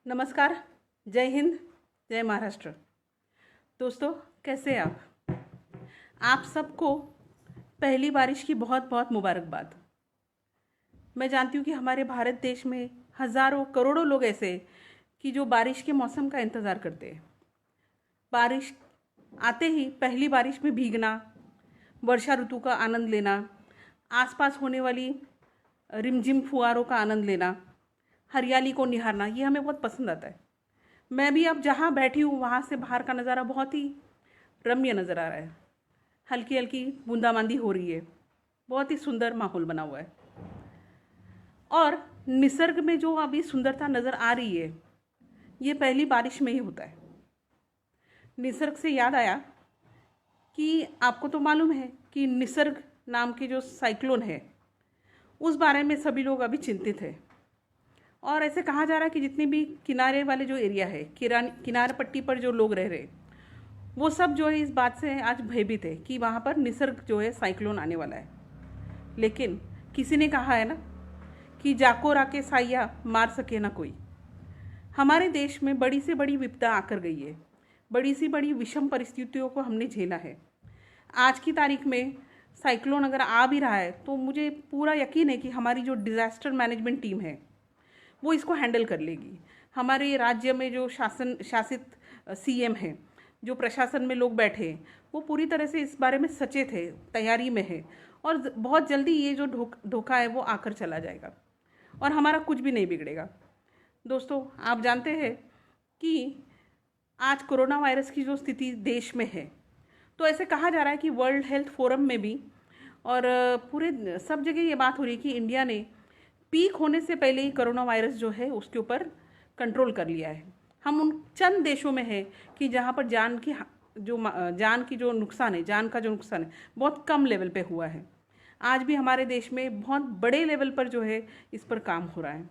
नमस्कार। जय हिंद। जय महाराष्ट्र। दोस्तों, कैसे हैं आप सबको पहली बारिश की बहुत बहुत मुबारकबाद। मैं जानती हूँ कि हमारे भारत देश में हज़ारों करोड़ों लोग ऐसे हैं कि जो बारिश के मौसम का इंतज़ार करते हैं। बारिश आते ही पहली बारिश में भीगना, वर्षा ऋतु का आनंद लेना, आसपास होने वाली रिमझिम फुहारों का आनंद लेना, हरियाली को निहारना, ये हमें बहुत पसंद आता है। मैं भी अब जहाँ बैठी हूँ वहाँ से बाहर का नज़ारा बहुत ही रम्य नज़र आ रहा है। हल्की हल्की बूंदाबांदी हो रही है। बहुत ही सुंदर माहौल बना हुआ है। और निसर्ग में जो अभी सुंदरता नज़र आ रही है, ये पहली बारिश में ही होता है। निसर्ग से याद आया कि आपको तो मालूम है कि निसर्ग नाम के जो साइक्लोन है, उस बारे में सभी लोग अभी चिंतित है। और ऐसे कहा जा रहा है कि जितने भी किनारे वाले जो एरिया है, किनारे पट्टी पर जो लोग रह रहे, वो सब जो है इस बात से आज भयभीत है कि वहाँ पर निसर्ग जो है साइक्लोन आने वाला है। लेकिन किसी ने कहा है ना कि जाको राके साया मार सके ना कोई। हमारे देश में बड़ी से बड़ी विपदा आकर गई है। बड़ी सी बड़ी विषम परिस्थितियों को हमने झेला है। आज की तारीख में साइक्लोन अगर आ भी रहा है तो मुझे पूरा यकीन है कि हमारी जो डिज़ास्टर मैनेजमेंट टीम है वो इसको हैंडल कर लेगी। हमारे राज्य में जो शासित सीएम हैं, जो प्रशासन में लोग बैठे हैं, वो पूरी तरह से इस बारे में सचेत है, तैयारी में है। और बहुत जल्दी ये जो धोखा है वो आकर चला जाएगा और हमारा कुछ भी नहीं बिगड़ेगा। दोस्तों, आप जानते हैं कि आज कोरोना वायरस की जो स्थिति देश में है, तो ऐसे कहा जा रहा है कि वर्ल्ड हेल्थ फोरम में भी और पूरे सब जगह ये बात हो रही है कि इंडिया ने पीक होने से पहले ही कोरोना वायरस जो है उसके ऊपर कंट्रोल कर लिया है। हम उन चंद देशों में हैं कि जहाँ पर जान की जो नुकसान है, जान का जो नुकसान है, बहुत कम लेवल पे हुआ है। आज भी हमारे देश में बहुत बड़े लेवल पर जो है इस पर काम हो रहा है।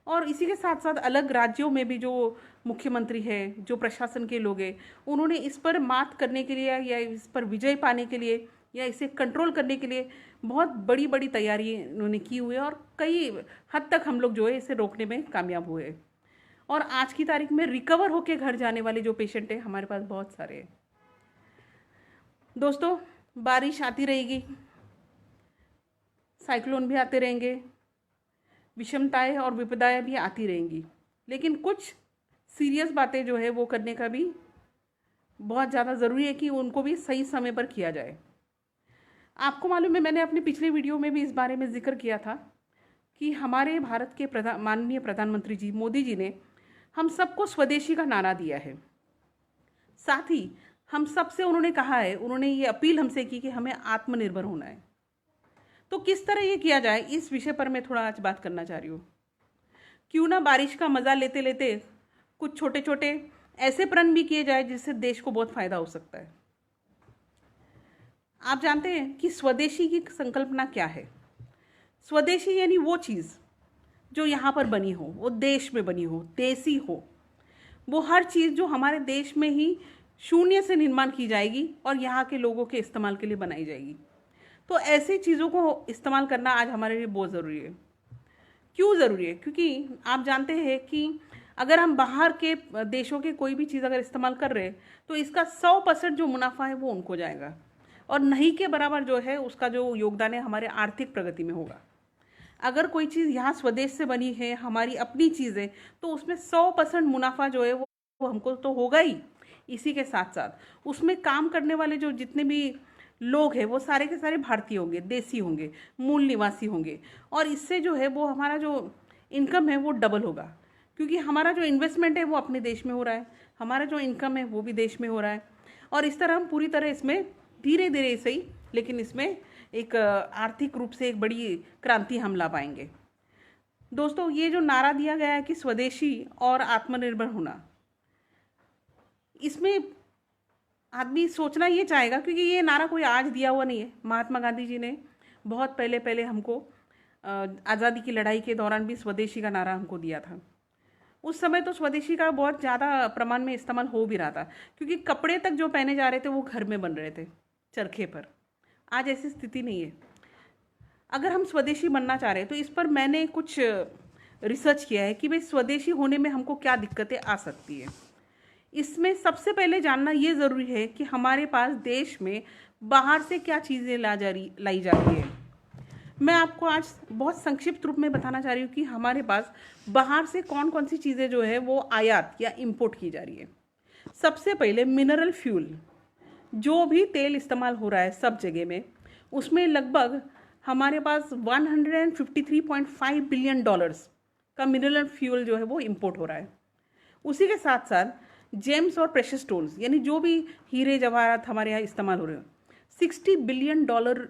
और इसी के साथ साथ अलग राज्यों में भी जो मुख्यमंत्री है, जो प्रशासन के लोग हैं, उन्होंने इस पर मात करने के लिए या इस पर विजय पाने के लिए या इसे कंट्रोल करने के लिए बहुत बड़ी बड़ी तैयारी उन्होंने की हुई है। और कई हद तक हम लोग जो है इसे रोकने में कामयाब हुए। और आज की तारीख में रिकवर होकर घर जाने वाले जो पेशेंट हैं हमारे पास बहुत सारे हैं। दोस्तों, बारिश आती रहेगी, साइक्लोन भी आते रहेंगे, विषमताएं और विपदाएं भी आती रहेंगी, लेकिन कुछ सीरियस बातें जो है वो करने का भी बहुत ज़्यादा ज़रूरी है कि उनको भी सही समय पर किया जाए। आपको मालूम है, मैंने अपने पिछले वीडियो में भी इस बारे में जिक्र किया था कि हमारे भारत के माननीय प्रधानमंत्री जी मोदी जी ने हम सबको स्वदेशी का नारा दिया है। साथ ही हम सबसे उन्होंने कहा है, उन्होंने ये अपील हमसे की कि हमें आत्मनिर्भर होना है। तो किस तरह ये किया जाए, इस विषय पर मैं थोड़ा आज बात करना चाह रही हूँ। क्यों ना बारिश का मज़ा लेते लेते कुछ छोटे छोटे ऐसे प्रण भी किए जाए जिससे देश को बहुत फ़ायदा हो सकता है। आप जानते हैं कि स्वदेशी की संकल्पना क्या है? स्वदेशी यानी वो चीज़ जो यहाँ पर बनी हो, वो देश में बनी हो, देसी हो। वो हर चीज़ जो हमारे देश में ही शून्य से निर्माण की जाएगी और यहाँ के लोगों के इस्तेमाल के लिए बनाई जाएगी। तो ऐसी चीज़ों को इस्तेमाल करना आज हमारे लिए बहुत ज़रूरी है। क्यों ज़रूरी है? क्योंकि आप जानते हैं कि अगर हम बाहर के देशों के कोई भी चीज़ अगर इस्तेमाल कर रहे हैं तो इसका 100% जो मुनाफा है वो उनको जाएगा और नहीं के बराबर जो है उसका जो योगदान है हमारे आर्थिक प्रगति में होगा। अगर कोई चीज़ यहाँ स्वदेश से बनी है, हमारी अपनी चीज़ है, तो उसमें 100% मुनाफा जो है वो हमको तो होगा ही। इसी के साथ साथ उसमें काम करने वाले जो जितने भी लोग हैं वो सारे के सारे भारतीय होंगे, देसी होंगे, मूल निवासी होंगे। और इससे जो है वो हमारा जो इनकम है वो डबल होगा, क्योंकि हमारा जो इन्वेस्टमेंट है वो अपने देश में हो रहा है, हमारा जो इनकम है वो भी देश में हो रहा है। और इस तरह हम पूरी तरह इसमें धीरे धीरे सही, लेकिन इसमें एक आर्थिक रूप से एक बड़ी क्रांति हम ला पाएंगे। दोस्तों, ये जो नारा दिया गया है कि स्वदेशी और आत्मनिर्भर होना, इसमें आदमी सोचना ये चाहेगा, क्योंकि ये नारा कोई आज दिया हुआ नहीं है। महात्मा गांधी जी ने बहुत पहले पहले हमको आज़ादी की लड़ाई के दौरान भी स्वदेशी का नारा हमको दिया था। उस समय तो स्वदेशी का बहुत ज़्यादा प्रमाण में इस्तेमाल हो भी रहा था, क्योंकि कपड़े तक जो पहने जा रहे थे वो घर में बन रहे थे, चरखे पर। आज ऐसी स्थिति नहीं है। अगर हम स्वदेशी बनना चाह रहे हैं तो इस पर मैंने कुछ रिसर्च किया है कि भाई स्वदेशी होने में हमको क्या दिक्कतें आ सकती है। इसमें सबसे पहले जानना ये ज़रूरी है कि हमारे पास देश में बाहर से क्या चीज़ें लाई जा रही है। मैं आपको आज बहुत संक्षिप्त रूप में बताना चाह रही हूँ कि हमारे पास बाहर से कौन कौन सी चीज़ें जो है वो आयात या इंपोर्ट की जा रही है। सबसे पहले मिनरल फ्यूल, जो भी तेल इस्तेमाल हो रहा है सब जगह में, उसमें लगभग हमारे पास 153.5 बिलियन डॉलर्स का मिनरल फ्यूल जो है वो इंपोर्ट हो रहा है। उसी के साथ साथ जेम्स और प्रेशियस स्टोन्स, यानी जो भी हीरे जवाहरात हमारे यहाँ इस्तेमाल हो रहे हैं, 60 बिलियन डॉलर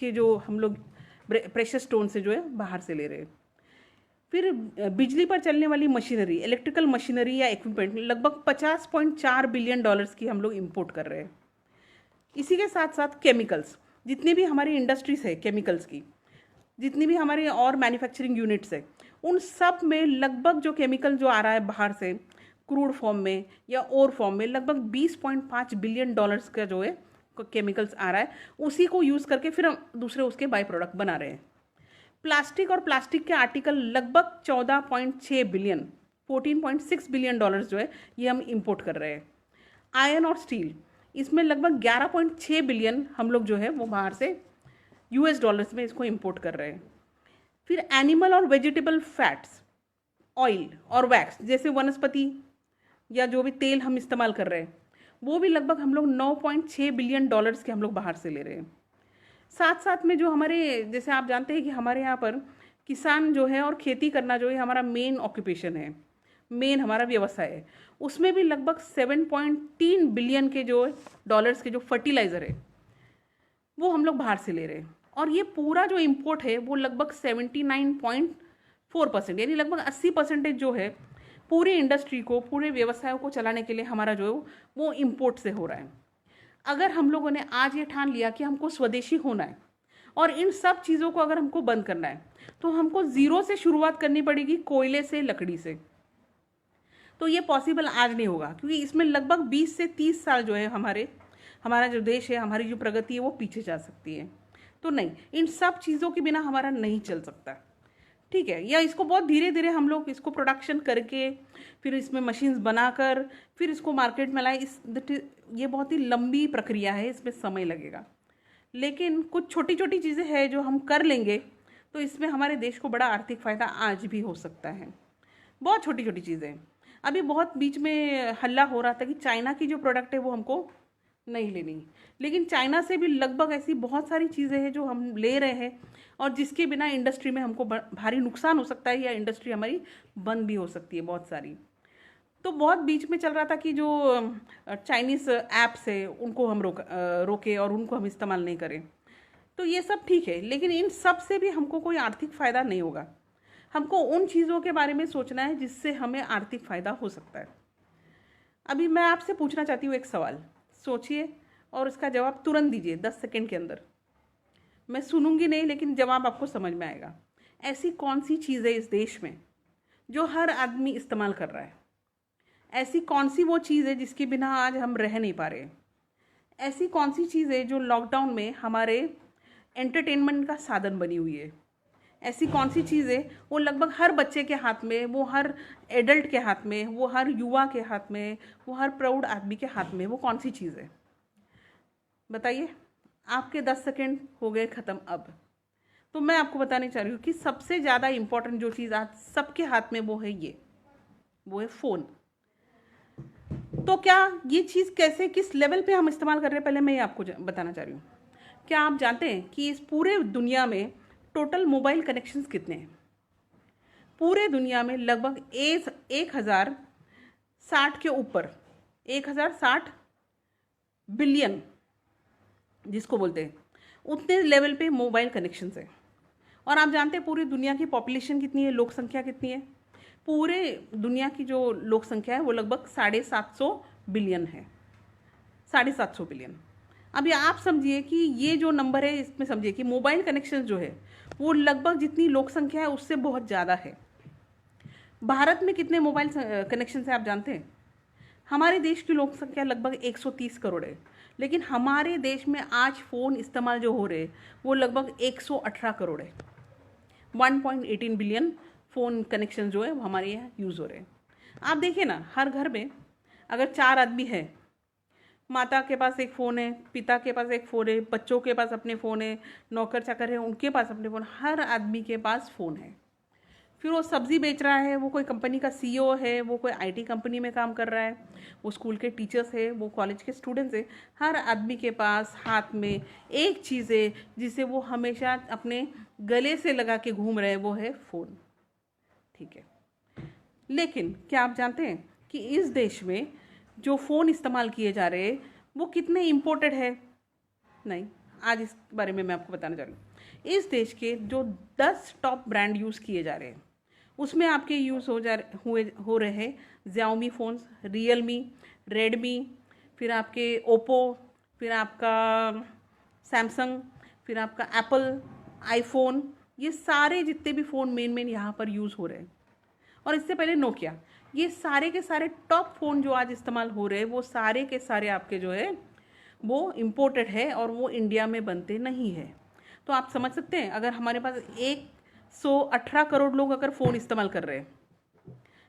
के जो हम लोग प्रेशियस स्टोन से जो है बाहर से ले रहे हैं। फिर बिजली पर चलने वाली मशीनरी, इलेक्ट्रिकल मशीनरी या इक्विपमेंट, लगभग 50.4 बिलियन डॉलर्स की हम लोग इंपोर्ट कर रहे हैं। इसी के साथ साथ केमिकल्स, जितनी भी हमारी इंडस्ट्रीज है केमिकल्स की, जितनी भी हमारे और मैन्युफैक्चरिंग यूनिट्स है, उन सब में लगभग जो केमिकल जो आ रहा है बाहर से क्रूड फॉर्म में या और फॉर्म में, लगभग 20.5 बिलियन डॉलर्स का जो है केमिकल्स आ रहा है। उसी को यूज़ करके फिर हम दूसरे उसके बाई प्रोडक्ट बना रहे हैं। प्लास्टिक और प्लास्टिक के आर्टिकल लगभग 14.6 बिलियन, 14.6 बिलियन डॉलर्स जो है ये हम इंपोर्ट कर रहे हैं। आयरन और स्टील, इसमें लगभग 11.6 बिलियन हम लोग जो है वो बाहर से यूएस डॉलर्स में इसको इंपोर्ट कर रहे हैं। फिर एनिमल और वेजिटेबल फैट्स, ऑयल और वैक्स, जैसे वनस्पति या जो भी तेल हम इस्तेमाल कर रहे हैं, वो भी लगभग हम लोग 9.6 बिलियन डॉलर्स के हम लोग बाहर से ले रहे हैं। साथ साथ में जो हमारे, जैसे आप जानते हैं कि हमारे यहाँ पर किसान जो है और खेती करना जो है हमारा मेन ऑक्यूपेशन है, मेन हमारा व्यवसाय है, उसमें भी लगभग 7.3 बिलियन के जो डॉलर्स के जो फर्टिलाइज़र है वो हम लोग बाहर से ले रहे हैं। और ये पूरा जो इम्पोर्ट है वो लगभग 79.4%, यानी लगभग 80% जो है पूरी इंडस्ट्री को, पूरे व्यवसायों को चलाने के लिए हमारा जो है वो इम्पोर्ट से हो रहा है। अगर हम लोगों ने आज ये ठान लिया कि हमको स्वदेशी होना है और इन सब चीज़ों को अगर हमको बंद करना है, तो हमको ज़ीरो से शुरुआत करनी पड़ेगी, कोयले से, लकड़ी से। तो ये पॉसिबल आज नहीं होगा, क्योंकि इसमें लगभग 20 से 30 साल जो है हमारा जो देश है, हमारी जो प्रगति है वो पीछे जा सकती है। तो नहीं, इन सब चीज़ों के बिना हमारा नहीं चल सकता, ठीक है। या इसको बहुत धीरे धीरे हम लोग इसको प्रोडक्शन करके, फिर इसमें मशीन्स बनाकर, फिर इसको मार्केट में लाए, ये बहुत ही लंबी प्रक्रिया है, इसमें समय लगेगा। लेकिन कुछ छोटी छोटी चीज़ें हैं जो हम कर लेंगे तो इसमें हमारे देश को बड़ा आर्थिक फ़ायदा आज भी हो सकता है। बहुत छोटी छोटी चीज़ें। अभी बहुत बीच में हल्ला हो रहा था कि चाइना की जो प्रोडक्ट है वो हमको नहीं लेनी, लेकिन चाइना से भी लगभग ऐसी बहुत सारी चीज़ें हैं जो हम ले रहे हैं और जिसके बिना इंडस्ट्री में हमको भारी नुकसान हो सकता है या इंडस्ट्री हमारी बंद भी हो सकती है बहुत सारी। तो बहुत बीच में चल रहा था कि जो चाइनीज़ ऐप्स है उनको हम रोके और उनको हम इस्तेमाल नहीं करें। तो ये सब ठीक है, लेकिन इन सब से भी हमको कोई आर्थिक फ़ायदा नहीं होगा। हमको उन चीज़ों के बारे में सोचना है जिससे हमें आर्थिक फ़ायदा हो सकता है। अभी मैं आपसे पूछना चाहती हूँ एक सवाल, सोचिए और उसका जवाब तुरंत दीजिए 10 सेकंड के अंदर। मैं सुनूंगी नहीं, लेकिन जवाब आपको समझ में आएगा। ऐसी कौन सी चीज़ है इस देश में जो हर आदमी इस्तेमाल कर रहा है? ऐसी कौन सी वो चीज़ है जिसके बिना आज हम रह नहीं पा रहे? ऐसी कौन सी चीज़ है जो लॉकडाउन में हमारे एंटरटेनमेंट का साधन बनी हुई है? ऐसी कौन सी चीज़ है वो लगभग हर बच्चे के हाथ में, वो हर एडल्ट के हाथ में, वो हर युवा के हाथ में, वो हर प्राउड आदमी के हाथ में? वो कौन सी चीज़ है बताइए। आपके 10 सेकंड हो गए ख़त्म। अब तो मैं आपको बताने चाह रही हूँ कि सबसे ज़्यादा इम्पॉर्टेंट जो चीज़ आज सबके हाथ में वो है वो है फ़ोन। तो क्या ये चीज़ कैसे, किस लेवल पे हम इस्तेमाल कर रहे हैं, पहले मैं ये आपको बताना चाह रही हूँ। क्या आप जानते हैं कि इस पूरे दुनिया में टोटल मोबाइल कनेक्शंस कितने हैं? पूरे दुनिया में लगभग 1060 के ऊपर, 1060 बिलियन जिसको बोलते हैं, उतने लेवल पे मोबाइल कनेक्शंस है। और आप जानते हैं पूरी दुनिया की पॉपुलेशन कितनी है, लोक संख्या कितनी है? पूरे दुनिया की जो लोक संख्या है वो लगभग 750 बिलियन है, 750 बिलियन। अभी आप समझिए कि ये जो नंबर है, इसमें समझिए कि मोबाइल कनेक्शन जो है वो लगभग जितनी लोक संख्या है उससे बहुत ज़्यादा है। भारत में कितने मोबाइल कनेक्शन है आप जानते हैं? हमारे देश की लोक संख्या लगभग 130 करोड़ है, लेकिन हमारे देश में आज फ़ोन इस्तेमाल जो हो रहे हैं वो लगभग 118 करोड़ है, 1.18 बिलियन फ़ोन कनेक्शन जो है वो हमारे यहाँ यूज़ हो रहे हैं। आप देखिए ना, हर घर में अगर 4 आदमी है, माता के पास एक फ़ोन है, पिता के पास एक फ़ोन है, बच्चों के पास अपने फ़ोन है, नौकर चाकर है उनके पास अपने फ़ोन, हर आदमी के पास फ़ोन है। फिर वो सब्ज़ी बेच रहा है, वो कोई कंपनी का सीईओ है, वो कोई आईटी कंपनी में काम कर रहा है, वो स्कूल के टीचर्स है, वो कॉलेज के स्टूडेंट्स है, हर आदमी के पास हाथ में एक चीज़ है जिसे वो हमेशा अपने गले से लगा के घूम रहे हैं, वो है फ़ोन। ठीक है, लेकिन क्या आप जानते हैं कि इस देश में जो फ़ोन इस्तेमाल किए जा रहे हैं वो कितने इम्पोर्टेड है? नहीं, आज इस बारे में मैं आपको बताना चाह रही हूँ। इस देश के जो 10 टॉप ब्रांड यूज़ किए जा रहे हैं उसमें आपके यूज़ हो रहे हैं Xiaomi फ़ोन्स, रियलमी, रेडमी, फिर आपके ओप्पो, फिर आपका सैमसंग, फिर आपका एप्पल, आईफोन, ये सारे जितने भी फ़ोन मेन यहाँ पर यूज़ हो रहे हैं। और इससे पहले नोकिया, ये सारे के सारे टॉप फ़ोन जो आज इस्तेमाल हो रहे हैं वो सारे के सारे आपके जो है वो इम्पोर्टेड है और वो इंडिया में बनते नहीं है। तो आप समझ सकते हैं, अगर हमारे पास 118 करोड़ लोग अगर फ़ोन इस्तेमाल कर रहे हैं,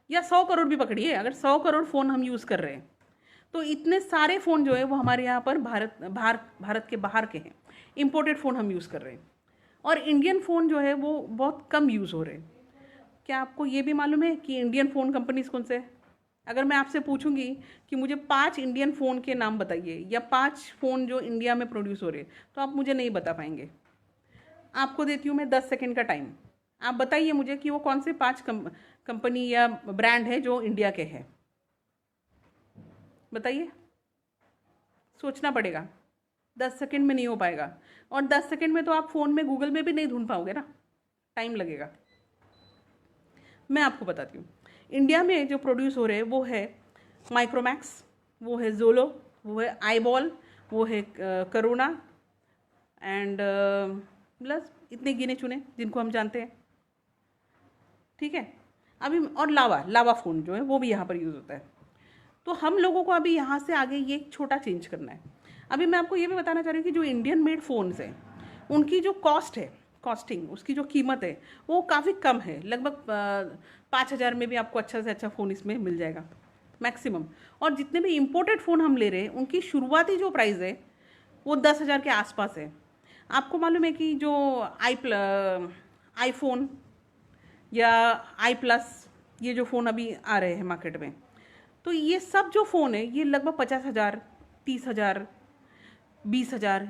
या 100 करोड़ भी पकड़िए, अगर 100 करोड़ फ़ोन हम यूज़ कर रहे हैं, तो इतने सारे फ़ोन जो है वो हमारे यहाँ पर भारत के बाहर के हैं, इम्पोर्टेड फ़ोन हम यूज़ कर रहे हैं। और इंडियन फ़ोन जो है वो बहुत कम यूज़ हो रहे हैं। क्या आपको ये भी मालूम है कि इंडियन फ़ोन कंपनीज़ कौन से हैं? अगर मैं आपसे पूछूंगी कि मुझे 5 इंडियन फ़ोन के नाम बताइए, या 5 फ़ोन जो इंडिया में प्रोड्यूस हो रहे हैं, तो आप मुझे नहीं बता पाएंगे। आपको देती हूँ मैं 10 सेकंड का टाइम। आप बताइए मुझे कि वो कौन से 5 कंपनी या ब्रांड है जो इंडिया के हैं। बताइए, सोचना पड़ेगा, 10 सेकंड में नहीं हो पाएगा। और 10 सेकंड में तो आप फ़ोन में गूगल में भी नहीं ढूंढ पाओगे ना, टाइम लगेगा। मैं आपको बताती हूँ, इंडिया में जो प्रोड्यूस हो रहे हैं वो है माइक्रोमैक्स, वो है जोलो, वो है आईबॉल, वो है करोना, एंड प्लस इतने गिने चुने जिनको हम जानते हैं। ठीक है, अभी और लावा फ़ोन जो है वो भी यहाँ पर यूज़ होता है। तो हम लोगों को अभी यहाँ से आगे ये एक छोटा चेंज करना है। अभी मैं आपको ये भी बताना चाह रही हूँ कि जो इंडियन मेड फ़ोन्स हैं उनकी जो कॉस्ट है, कॉस्टिंग, उसकी जो कीमत है वो काफ़ी कम है। लगभग 5,000 में भी आपको अच्छा से अच्छा फ़ोन इसमें मिल जाएगा मैक्सिमम। और जितने भी इम्पोर्टेड फ़ोन हम ले रहे हैं उनकी शुरुआती जो प्राइस है वो 10,000 के आसपास है। आपको मालूम है कि जो आईफोन या i+, ये जो फ़ोन अभी आ रहे हैं मार्केट में, तो ये सब जो फ़ोन है ये लगभग 50,000, 30,000, 20,000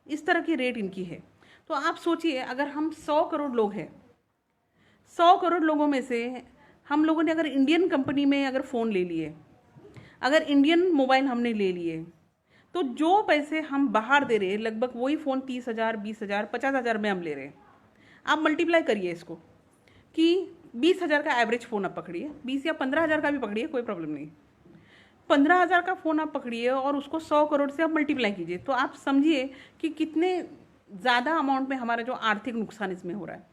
इस तरह की रेट इनकी है। तो आप सोचिए, अगर हम 100 करोड़ लोग हैं, 100 करोड़ लोगों में से हम लोगों ने अगर इंडियन कंपनी में अगर फ़ोन ले लिए, अगर इंडियन मोबाइल हमने ले लिए, तो जो पैसे हम बाहर दे रहे हैं लगभग वही फ़ोन 30,000, 20,000, 50,000 में हम ले रहे हैं। आप मल्टीप्लाई करिए इसको कि 20,000 का एवरेज फ़ोन आप पकड़िए, 20 या 15,000 का भी पकड़िए, कोई प्रॉब्लम नहीं। 15,000 का फ़ोन आप पकड़िए और उसको 100 करोड़ से आप मल्टीप्लाई कीजिए, तो आप समझिए कि कितने ज़्यादा अमाउंट में हमारा जो आर्थिक नुकसान इसमें हो रहा है,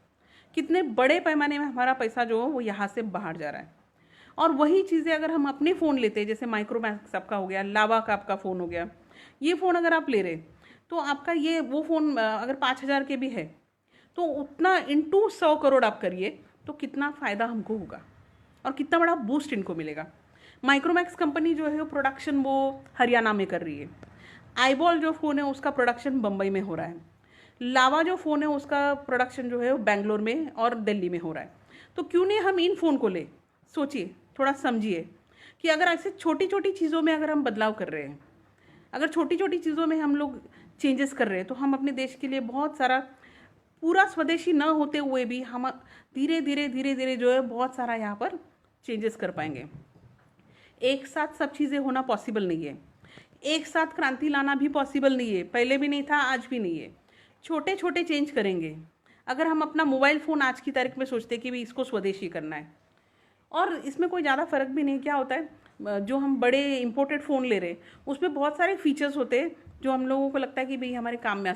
कितने बड़े पैमाने में हमारा पैसा जो है वो यहाँ से बाहर जा रहा है। और वही चीज़ें अगर हम अपने फ़ोन लेते हैं, जैसे माइक्रोमैक्स आपका हो गया, लावा का आपका फ़ोन हो गया, ये फ़ोन अगर आप ले रहे तो आपका ये वो फ़ोन अगर 5,000 के भी है तो उतना इंटू 100 करोड़ आप करिए तो कितना फ़ायदा हमको होगा और कितना बड़ा बूस्ट इनको मिलेगा। माइक्रोमैक्स कंपनी जो है वो प्रोडक्शन वो हरियाणा में कर रही है। आईबॉल जो फ़ोन है उसका प्रोडक्शन बम्बई में हो रहा है। लावा जो फ़ोन है उसका प्रोडक्शन जो है वो बेंगलोर में और दिल्ली में हो रहा है। तो क्यों नहीं हम इन फ़ोन को ले, सोचिए, थोड़ा समझिए कि अगर ऐसे छोटी छोटी चीज़ों में अगर हम बदलाव कर रहे हैं, अगर छोटी छोटी चीज़ों में हम लोग चेंजेस कर रहे हैं, तो हम अपने देश के लिए बहुत सारा, पूरा स्वदेशी न होते हुए भी हम धीरे धीरे जो है बहुत सारा यहाँ पर चेंजेस कर पाएंगे। एक साथ सब चीज़ें होना पॉसिबल नहीं है, एक साथ क्रांति लाना भी पॉसिबल नहीं है, पहले भी नहीं था, आज भी नहीं है। छोटे छोटे चेंज करेंगे। अगर हम अपना मोबाइल फ़ोन आज की तारीख में सोचते हैं कि भाई इसको स्वदेशी करना है, और इसमें कोई ज़्यादा फ़र्क भी नहीं, क्या होता है जो हम बड़े इंपोर्टेड फ़ोन ले रहे हैं उसमें बहुत सारे फीचर्स होते हैं जो हम लोगों को लगता है कि भाई हमारे काम में आ सकते हैं।